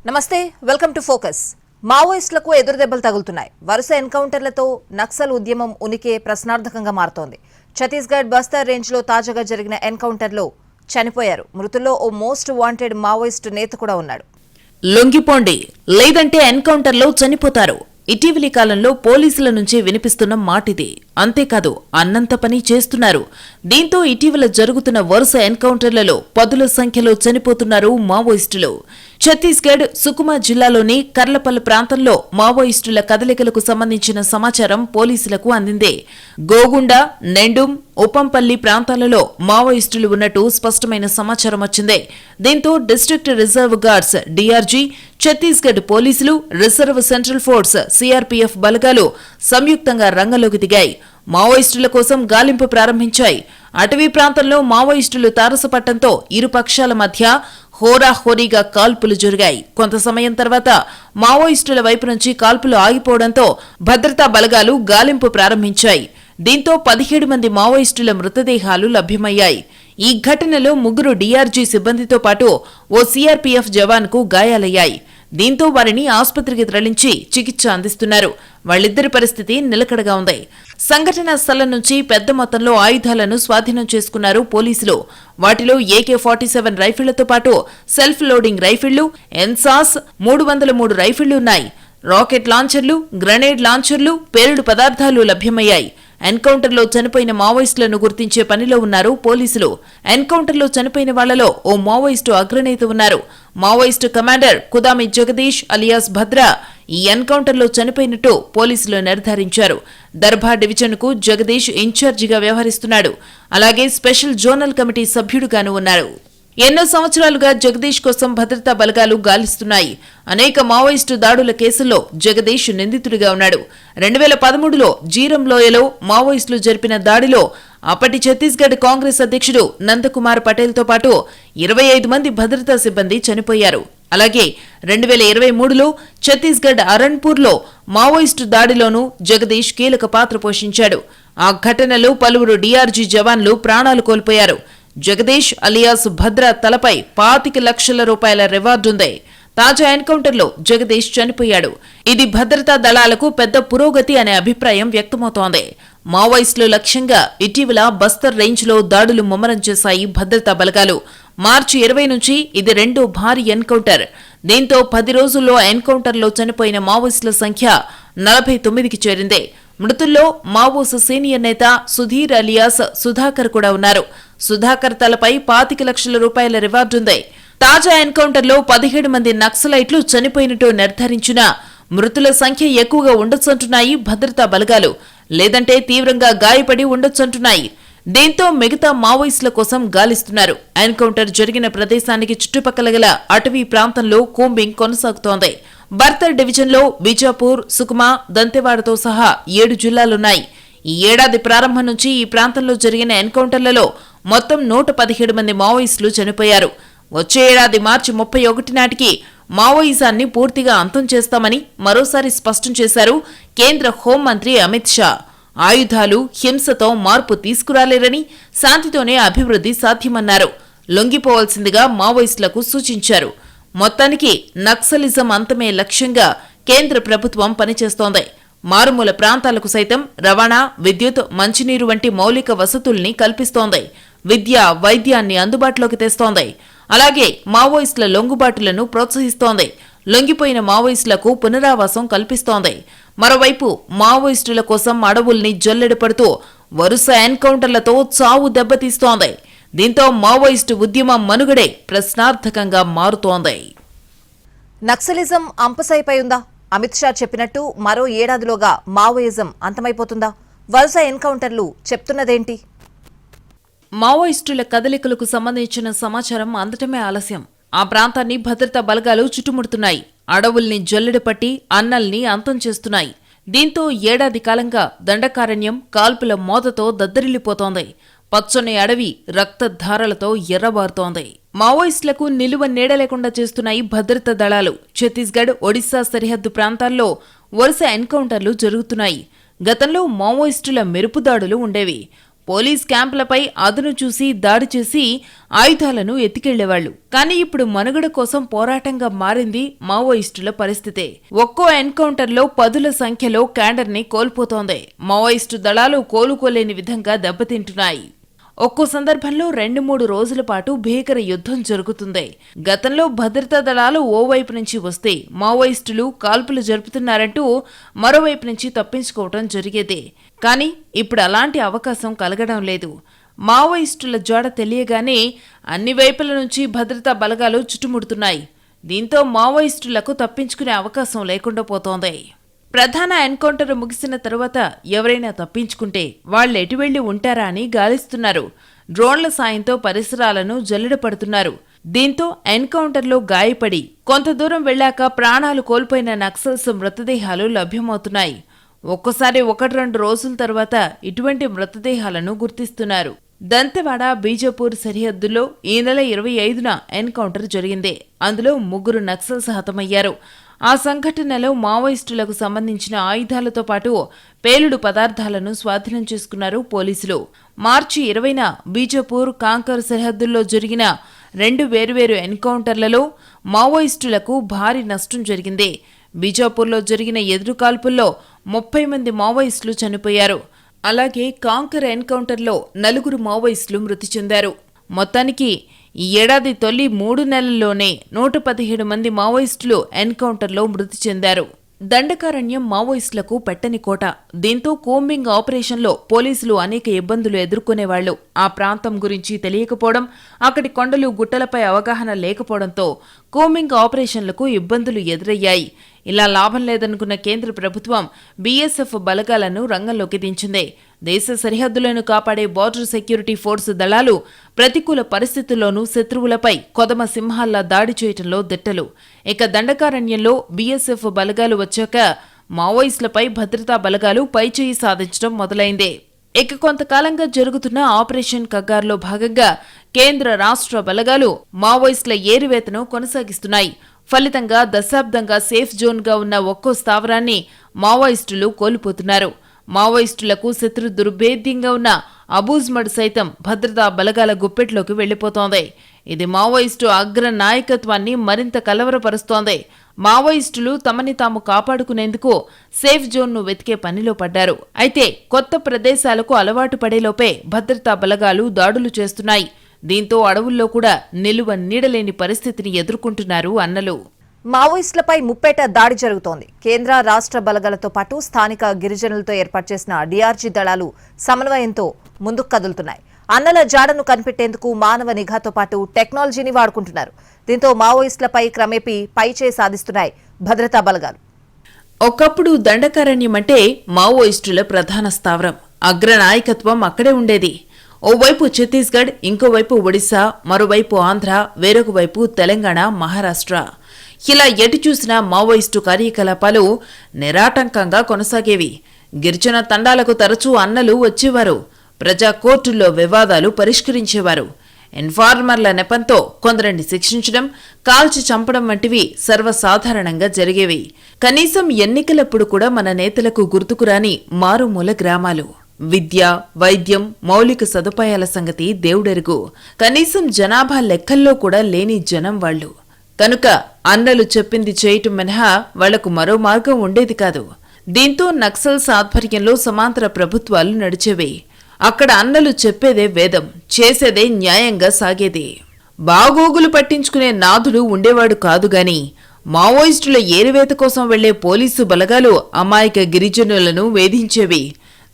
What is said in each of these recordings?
నమస్తే, welcome to focus. మావోయిస్టులకు ఎదురుదెబ్బలు తగులుతున్నాయి. వరుస ఎన్కౌంటర్లతో నక్సల్ ఉద్యమం ఉనికి ప్రశ్నార్థకంగా మారుతోంది. ఛత్తీస్గఢ్ బస్తర్ రేంజ్లో తాజాగా జరిగిన ఎన్కౌంటర్లో చనిపోయారు. మృతుల్లో ఓ మోస్ట్ వాంటెడ్ మావోయిస్టు నేత కూడా ఉన్నాడు. లొంగిపోండి లేదంటే ఎన్కౌంటర్లో చనిపోతారు. ఇటీవలి కాలంలో పోలీసుల నుంచి వినిపిస్తున్న మాటిది. అంతేకాదు అన్నంత పని చేస్తున్నారు. దీంతో ఇటీవల జరుగుతున్న వరుస ఎన్కౌంటర్లలో పదుల సంఖ్యలో చనిపోతున్నారు మావోయిస్టులు. ఛత్తీస్గఢ్ సుకుమా జిల్లాలోని కర్లపల్లి ప్రాంతంలో మావోయిస్టుల కదలికలకు సంబంధించిన సమాచారం పోలీసులకు అందింది. గోగుండ, నెండుం, ఉప్పంపల్లి ప్రాంతాలలో మావోయిస్టులు ఉన్నట్టు స్పష్టమైన సమాచారం వచ్చింది. దీంతో district reserve guards DRG, Chhattisgarh పోలీసులు, రిజర్వ్ సెంట్రల్ ఫోర్స్ సీఆర్పీఎఫ్ బలగాలు సంయుక్తంగా రంగంలోకి దిగాయి. మావోయిస్టుల కోసం గాలింపు ప్రారంభించాయి. అటవీ ప్రాంతంలో మావోయిస్టులు తారసపట్టంతో ఇరు పక్షాల మధ్య హోరాహోరీగా కాల్పులు జరిగాయి. కొంత సమయం తర్వాత మావోయిస్టుల వైపు నుంచి కాల్పులు ఆగిపోవడంతో భద్రతా బలగాలు గాలింపు ప్రారంభించాయి. దీంతో 17 మంది మావోయిస్టుల మృతదేహాలు లభ్యమయ్యాయి. ఈ ఘటనలో 3 డీఆర్జీ సిబ్బందితో పాటు ఓ సీఆర్పీఎఫ్ జవాన్కు గాయాలయ్యాయి. దీంతో వారిని ఆసుపత్రికి తరలించి చికిత్స అందిస్తున్నారు. వాళ్ళిద్దరి పరిస్థితి నిలకడగా ఉంది. సంఘటనా స్థలం నుంచి పెద్ద మొత్తంలో ఆయుధాలను స్వాధీనం చేసుకున్నారు పోలీసులు. వాటిలో AK-47 రైఫిళ్లతో పాటు సెల్ఫ్ లోడింగ్ రైఫిళ్లు, ఎన్సాస్ 303 రైఫిళ్లు ఉన్నాయి. రాకెట్ లాంచర్లు, గ్రెనేడ్ లాంచర్లు, పేలుడు పదార్థాలు లభ్యమయ్యాయి. ఎన్కౌంటర్లో చనిపోయిన మావోయిస్టులను గుర్తించే పనిలో ఉన్నారు పోలీసులు. ఎన్కౌంటర్లో చనిపోయిన వాళ్లలో ఓ మావోయిస్టు అగ్రనేత ఉన్నారు. మావోయిస్టు కమాండర్ కుదామి జగదీష్ అలియాస్ భద్ర ఈ ఎన్కౌంటర్లో చనిపోయినట్టు పోలీసులు నిర్ధారించారు. దర్భా డివిజన్కు జగదీష్ ఇన్ఛార్జిగా వ్యవహరిస్తున్నాడు. అలాగే స్పెషల్ జోనల్ కమిటీ సభ్యుడుగాను ఉన్నారు. ఎన్నో సంవత్సరాలుగా జగదీష్ కోసం భద్రతా బలగాలు గాలిస్తున్నాయి. అనేక మావోయిస్టు దాడుల కేసుల్లో జగదీష్ నిందితుడిగా ఉన్నాడు. 2013లో జీరం లోయలో మావోయిస్టులు జరిపిన దాడిలో అప్పటి ఛత్తీస్గఢ్ కాంగ్రెస్ అధ్యక్షుడు నందకుమార్ పటేల్తో పాటు 25 మంది భద్రతా సిబ్బంది చనిపోయారు. అలాగే 2023లో ఛత్తీస్గఢ్ అరణ్పూర్లో మావోయిస్టు దాడిలోనూ జగదీష్ కీలక పాత్ర పోషించాడు. ఆ ఘటనలో పలువురు డీఆర్జీ జవాన్లు ప్రాణాలు కోల్పోయారు. జగదీష్ అలియాస్ భద్ర తలపై 25 లక్షల రూపాయల రివార్డుంది. తాజా ఎన్కౌంటర్లో జగదీష్ చనిపోయాడు. ఇది భద్రతా దళాలకు పెద్ద పురోగతి అనే అభిప్రాయం వ్యక్తమవుతోంది. మావోయిస్టుల లక్ష్యంగా ఇటీవల బస్తర్ రేంజ్లో దాడులు ముమ్మరం చేశాయి భద్రతా బలగాలు. మార్చి 20 నుంచి ఇది 2వ భారీ ఎన్కౌంటర్. దీంతో 10 రోజుల్లో ఎన్కౌంటర్లో చనిపోయిన మావోయిస్టుల సంఖ్య 49కి చేరింది. మృతుల్లో మావోస్ సీనియర్ నేత సుధీర్ అలియాస్ సుధాకర్ కూడా ఉన్నారు. సుధాకర్ తలపై 25 లక్షల రూపాయల రివార్డుంది. తాజా ఎన్కౌంటర్లో 17 మంది నక్సలైట్లు చనిపోయినట్టు నిర్ధారించిన మృతుల సంఖ్య ఎక్కువగా ఉండొచ్చంటున్నాయి భద్రతా బలగాలు. లేదంటే తీవ్రంగా గాయపడి ఉండొచ్చంటున్నాయి. దీంతో మిగతా మావోయిస్టుల కోసం గాలిస్తున్నారు. ఎన్కౌంటర్ జరిగిన ప్రదేశానికి చుట్టుపక్కల గల అటవీ ప్రాంతంలో కూంబింగ్ కొనసాగుతోంది. బర్తర్ డివిజన్లో బీజాపూర్, సుకుమా, దంతెవాడతో సహా 7 జిల్లాలున్నాయి. ఈ ఏడాది ప్రారంభం నుంచి ఈ ప్రాంతంలో జరిగిన ఎన్కౌంటర్లలో మొత్తం 117 మంది మావోయిస్టులు చనిపోయారు. వచ్చే ఏడాది మార్చి 31 నాటికి మావోయిజాన్ని పూర్తిగా అంతం చేస్తామని మరోసారి స్పష్టం చేశారు కేంద్ర హోంమంత్రి అమిత్ షా. ఆయుధాలు, హింసతో మార్పు తీసుకురాలేరని, శాంతితోనే అభివృద్ధి సాధ్యమన్నారు. లొంగిపోవాల్సిందిగా మావోయిస్టులకు సూచించారు. మొత్తానికి నక్సలిజం అంతమే లక్ష్యంగా కేంద్ర ప్రభుత్వం పనిచేస్తోంది. మారుమూల ప్రాంతాలకు సైతం రవాణా, విద్యుత్, మంచినీరు వంటి మౌలిక వసతుల్ని కల్పిస్తోంది. విద్య, వైద్యాన్ని అందుబాటులోకి తెస్తోంది. అలాగే మావోయిస్టుల లొంగుబాటులను ప్రోత్సహిస్తోంది. లొంగిపోయిన మావోయిస్టులకు పునరావాసం కల్పిస్తోంది. మరోవైపు మావోయిస్టుల కోసం అడవుల్ని జల్లెడపడుతూ వరుస ఎన్కౌంటర్లతో చావు దెబ్బతీస్తోంది. దీంతో మావోయిస్టు ఉద్యమం మనుగడే ప్రశ్నార్థకంగా మారుతోంది. నక్సలిజం అంపసైపై ఉందా? అమిత్ షా చెప్పినట్టు మరో ఏడాదిలోగా మావోయిజం అంతమైపోతుందా? వరుస ఎన్కౌంటర్లు చెప్తున్నదేంటి? మావోయిస్టుల కదలికలకు సంబంధించిన సమాచారం అందటమే ఆలస్యం. ఆ ప్రాంతాన్ని భద్రతా బలగాలు చుట్టుముడుతున్నాయి. అడవుల్ని జల్లెడపట్టి అన్నల్ని అంతం చేస్తున్నాయి. దీంతో ఏడాది కాలంగా దండకారణ్యం కాల్పుల మోతతో దద్దరిల్లిపోతోంది. పచ్చని అడవి రక్తధారలతో ఎర్రబారుతోంది. మావోయిస్టులకు నిలువ నీడ లేకుండా చేస్తున్నాయి భద్రతా దళాలు. ఛత్తీస్గఢ్, ఒడిశా సరిహద్దు ప్రాంతాల్లో వరుస ఎన్కౌంటర్లు జరుగుతున్నాయి. గతంలో మావోయిస్టుల మెరుపుదాడులు ఉండేవి. పోలీస్ క్యాంపులపై అదును చూసి దాడి చేసి ఆయుధాలను ఎత్తికెళ్లేవాళ్లు. కానీ ఇప్పుడు మనుగడ కోసం పోరాటంగా మారింది మావోయిస్టుల పరిస్థితే. ఒక్కో ఎన్కౌంటర్లో పదుల సంఖ్యలో క్యాడర్ని కోల్పోతోంది. మావోయిస్టు దళాలు కోలుకోలేని విధంగా దెబ్బతింటున్నాయి. ఒక్కో సందర్భంలో 2-3 రోజుల పాటు భీకర యుద్ధం జరుగుతుంది. గతంలో భద్రతా దళాలు ఓవైపు నుంచి వస్తే మావోయిస్టులు కాల్పులు జరుపుతున్నారంటూ మరోవైపు నుంచి తప్పించుకోవటం జరిగేదే. కానీ ఇప్పుడు అలాంటి అవకాశం కలగడం లేదు. మావోయిస్టుల జాడ తెలియగానే అన్ని వైపుల నుంచి భద్రతా బలగాలు చుట్టుముడుతున్నాయి. దీంతో మావోయిస్టులకు తప్పించుకునే అవకాశం లేకుండా పోతోంది. ప్రధాన ఎన్కౌంటర్ ముగిసిన తరువాత ఎవరైనా తప్పించుకుంటే వాళ్ళెటు వెళ్లి ఉంటారా అని గాలిస్తున్నారు. డ్రోన్ల సాయంతో పరిసరాలను జల్లెడపడుతున్నారు. దీంతో ఎన్కౌంటర్లో గాయపడి కొంత దూరం వెళ్లాక ప్రాణాలు కోల్పోయిన నక్సల్స్ మృతదేహాలు లభ్యమవుతున్నాయి. ఒక్కోసారి 1-2 రోజుల తర్వాత ఇటువంటి మృతదేహాలను గుర్తిస్తున్నారు. దంతెవాడ బీజపూర్ సరిహద్దుల్లో ఈ నెల 25న ఎన్కౌంటర్ జరిగింది. అందులో 3 నక్సల్స్ హతమయ్యారు. ఆ సంఘటనలో మావోయిస్టులకు సంబంధించిన ఆయుధాలతో పాటు పేలుడు పదార్థాలను స్వాధీనం చేసుకున్నారు పోలీసులు. మార్చి 20న బీజపూర్ కాంకర్ సరిహద్దుల్లో జరిగిన 2 వేర్వేరు ఎన్కౌంటర్లలో మావోయిస్టులకు భారీ నష్టం జరిగింది. బీజాపూర్లో జరిగిన ఎదురుకాల్పుల్లో 30 మంది మావోయిస్టులు చనిపోయారు. అలాగే కాంకర్ ఎన్కౌంటర్లో 4 మావోయిస్టులు మృతి చెందారు. మొత్తానికి ఈ ఏడాది తొలి 3 నెలల్లోనే 117 మంది మావోయిస్టులు ఎన్కౌంటర్లో మృతి చెందారు. దండకారణ్యం మావోయిస్టులకు పెట్టని కోట. దీంతో కోంబింగ్ ఆపరేషన్లో పోలీసులు అనేక ఇబ్బందులు ఎదుర్కొనేవాళ్లు. ఆ ప్రాంతం గురించి తెలియకపోవడం, అక్కడి కొండలు గుట్టలపై అవగాహన లేకపోవడంతో కోంబింగ్ ఆపరేషన్లకు ఇబ్బందులు ఎదురయ్యాయి. ఇలా లాభం లేదనుకున్న కేంద్ర ప్రభుత్వం బీఎస్ఎఫ్ బలగాలను రంగంలోకి దించింది. దేశ సరిహద్దులను కాపాడే బార్డర్ సెక్యూరిటీ ఫోర్స్ దళాలు ప్రతికూల పరిస్థితుల్లోనూ శత్రువులపై కొదమ సింహాల్లా దాడి చేయటంలో దిట్టలు. ఇక దండకారణ్యంలో బీఎస్ఎఫ్ బలగాలు వచ్చాక మావోయిస్టులపై భద్రతా బలగాలు పైచేయి సాధించడం మొదలైంది. ఇక కొంతకాలంగా జరుగుతున్న ఆపరేషన్ కగ్గార్లో భాగంగా కేంద్ర రాష్ట్ర బలగాలు మావోయిస్టుల ఏరివేతను కొనసాగిస్తున్నాయి. ఫలితంగా దశాబ్దంగా సేఫ్ జోన్గా ఉన్న ఒక్కో స్థావరాన్ని మావోయిస్టులు కోల్పోతున్నారు. మావోయిస్టులకు శత్రు దుర్భేద్యంగా ఉన్న అబూజ్మడ్ సైతం భద్రతా బలగాల గుప్పెట్లోకి వెళ్లిపోతోంది. ఇది మావోయిస్టు అగ్ర నాయకత్వాన్ని మరింత కలవరపరుస్తోంది. మావోయిస్టులు తమని తాము కాపాడుకునేందుకు సేఫ్ జోన్ను వెతికే పనిలో పడ్డారు. అయితే కొత్త ప్రదేశాలకు అలవాటు పడేలోపే భద్రతా బలగాలు దాడులు చేస్తున్నాయి. దీంతో అడవుల్లో కూడా నిలువ నీడలేని పరిస్థితిని ఎదుర్కొంటున్నారు అన్నలు. మావోయిస్టులపై ముప్పేట దాడి జరుగుతోంది. కేంద్ర రాష్ట్ర బలగాలతో పాటు స్థానిక గిరిజనులతో ఏర్పాటు చేసిన డీఆర్జీ దళాలు సమన్వయంతో ముందుకు కదులుతున్నాయి. అన్నల జాడను కనిపెట్టేందుకు మానవ నిఘాతో పాటు టెక్నాలజీని వాడుకుంటున్నారు. దీంతో మావోయిస్టులపై క్రమేపీ పైచేయి సాధిస్తున్నాయి భద్రతా బలగాలు. ఒకప్పుడు దండకారణ్యం అంటే మావోయిస్టుల ప్రధాన స్థావరం. అగ్ర నాయకత్వం అక్కడే ఉండేది. ఓవైపు ఛత్తీస్గఢ్, ఇంకోవైపు ఒడిశా, మరోవైపు ఆంధ్ర, వేరొక వైపు తెలంగాణ, మహారాష్ట్ర. ఇలా ఎటు చూసినా మావోయిస్టు కార్యకలాపాలు నిరాటంకంగా కొనసాగేవి. గిరిజన తండాలకు తరచూ అన్నలు వచ్చేవారు. ప్రజా కోర్టుల్లో వివాదాలు పరిష్కరించేవారు. ఇన్ఫార్మర్ల నెపంతో కొందరిని శిక్షించడం, కాల్చి చంపడం వంటివి సర్వసాధారణంగా జరిగేవి. కనీసం ఎన్నికలప్పుడు కూడా మన నేతలకు గుర్తుకురాని మారుమూల గ్రామాలు. విద్య, వైద్యం, మౌలిక సదుపాయాల సంగతి దేవుడెరుగు. కనీసం జనాభా లెక్కల్లో కూడా లేని జనం వాళ్లు. కనుక అన్నలు చెప్పింది చేయటం మినహా వాళ్లకు మరో మార్గం ఉండేది కాదు. దీంతో నక్సల్స్ ఆధ్వర్యంలో సమాంతర ప్రభుత్వాలు నడిచేవి. అక్కడ అన్నలు చెప్పేదే వేదం, చేసేదే న్యాయంగా సాగేది. బాగోగులు పట్టించుకునే నాథుడు ఉండేవాడు కాదుగాని మావోయిస్టుల ఏరివేత కోసం వెళ్లే పోలీసు బలగాలు అమాయక గిరిజనులను వేధించేవి.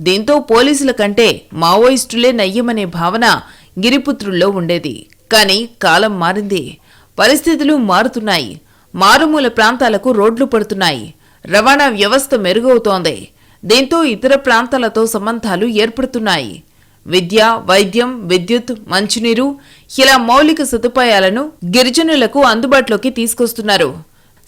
దీంతో పోలీసుల కంటే మావోయిస్టులే నయ్యమనే భావన గిరిపుత్రుల్లో ఉండేది. కాని కాలం మారింది. పరిస్థితులు మారుతున్నాయి. మారుమూల ప్రాంతాలకు రోడ్లు పడుతున్నాయి. రవాణా వ్యవస్థ మెరుగవుతోంది. దీంతో ఇతర ప్రాంతాలతో సంబంధాలు ఏర్పడుతున్నాయి. విద్య, వైద్యం, విద్యుత్, మంచినీరు ఇలా మౌలిక సదుపాయాలను గిరిజనులకు అందుబాటులోకి తీసుకొస్తున్నారు.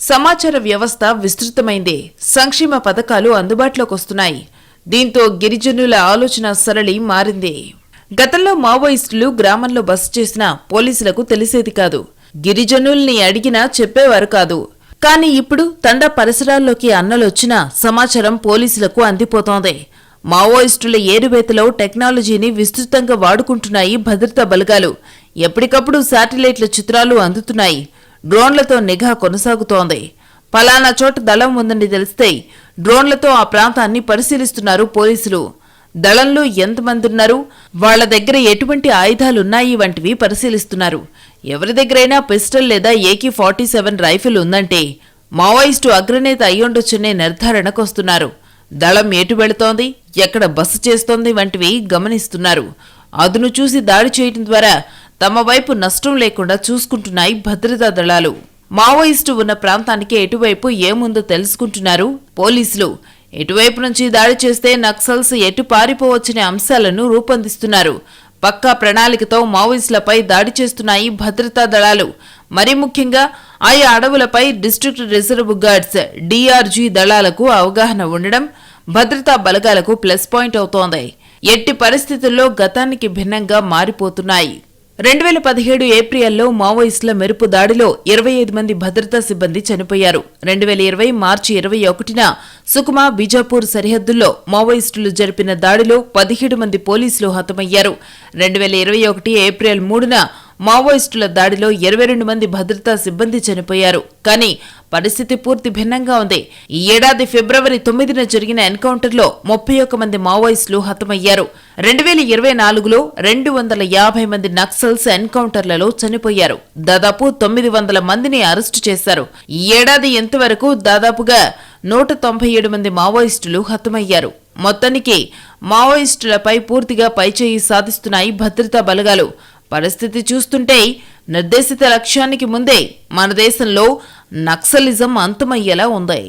సమాచార వ్యవస్థ విస్తృతమైంది. సంక్షేమ పథకాలు అందుబాటులోకి వస్తున్నాయి. దీంతో గిరిజనుల ఆలోచన సరళి మారింది. గతంలో మావోయిస్టులు గ్రామంలో బస చేసినా పోలీసులకు తెలిసేది కాదు. గిరిజనుల్ని అడిగినా చెప్పేవారు కాదు. కానీ ఇప్పుడు తండా పరిసరాల్లోకి అన్నలొచ్చినా సమాచారం పోలీసులకు అందిపోతోంది. మావోయిస్టుల ఏరువేతలో టెక్నాలజీని విస్తృతంగా వాడుకుంటున్నాయి భద్రతా బలగాలు. ఎప్పటికప్పుడు శాటిలైట్ల చిత్రాలు అందుతున్నాయి. డ్రోన్లతో నిఘా కొనసాగుతోంది. పలానా చోట దళం ఉందని తెలిస్తే డ్రోన్లతో ఆ ప్రాంతాన్ని పరిశీలిస్తున్నారు పోలీసులు. దళంలో ఎంతమంది ఉన్నారు, వాళ్ల దగ్గర ఎటువంటి ఆయుధాలున్నాయి వంటివి పరిశీలిస్తున్నారు. ఎవరి దగ్గరైనా పిస్టల్ లేదా AK-47 రైఫిల్ ఉందంటే మావోయిస్టు అగ్రనేత అయ్యుండొచ్చనే నిర్ధారణకొస్తున్నారు. దళం ఎటు వెళుతోంది, ఎక్కడ బస చేస్తోంది వంటివి గమనిస్తున్నారు. అదును చూసి దాడి చేయడం ద్వారా తమ వైపు నష్టం లేకుండా చూసుకుంటున్నాయి భద్రతా దళాలు. మావోయిస్టు ఉన్న ప్రాంతానికి ఎటువైపు ఏముందో తెలుసుకుంటున్నారు పోలీసులు. ఎటువైపు నుంచి దాడి చేస్తే నక్సల్స్ ఎటు పారిపోవచ్చనే అంశాలను రూపొందిస్తున్నారు. పక్కా ప్రణాళికతో మావోయిస్టులపై దాడి చేస్తున్నాయి భద్రతా దళాలు. మరీ ముఖ్యంగా ఆయా అడవులపై డిస్ట్రిక్ట్ రిజర్వ్ గార్డ్స్ DRG దళాలకు అవగాహన ఉండడం భద్రతా బలగాలకు ప్లస్ పాయింట్ అవుతోంది. ఎట్టి పరిస్థితుల్లో గతానికి భిన్నంగా మారిపోతున్నాయి. 2017 ఏప్రిల్లో మావోయిస్టుల మెరుపు దాడిలో 25 మంది భద్రతా సిబ్బంది చనిపోయారు. 2020 మార్చి 21న సుకుమా బీజాపూర్ సరిహద్దుల్లో మావోయిస్టులు జరిపిన దాడిలో 17 మంది పోలీసులు హతమయ్యారు. 2021 ఏప్రిల్ 3న మావోయిస్టుల దాడిలో 22 మంది భద్రతా సిబ్బంది చనిపోయారు. కానీ పరిస్థితి పూర్తి భిన్నంగా ఉంది. ఈ ఏడాది ఫిబ్రవరి 9న జరిగిన ఎన్కౌంటర్లో 31 మంది మావోయిస్టులు హతమయ్యారు. 2024లో 250 మంది నక్సల్స్ ఎన్కౌంటర్లలో చనిపోయారు. దాదాపు 900 మందిని అరెస్టు చేశారు. ఈ ఏడాది ఇంతవరకు దాదాపుగా 197 మంది మావోయిస్టులు హతమయ్యారు. మొత్తానికి మావోయిస్టులపై పూర్తిగా పైచేయి సాధిస్తున్నాయి భద్రతా బలగాలు. పరిస్థితి చూస్తుంటే నిర్దేశిత లక్ష్యానికి ముందే మన దేశంలో నక్సలిజం అంతమయ్యేలా ఉంది.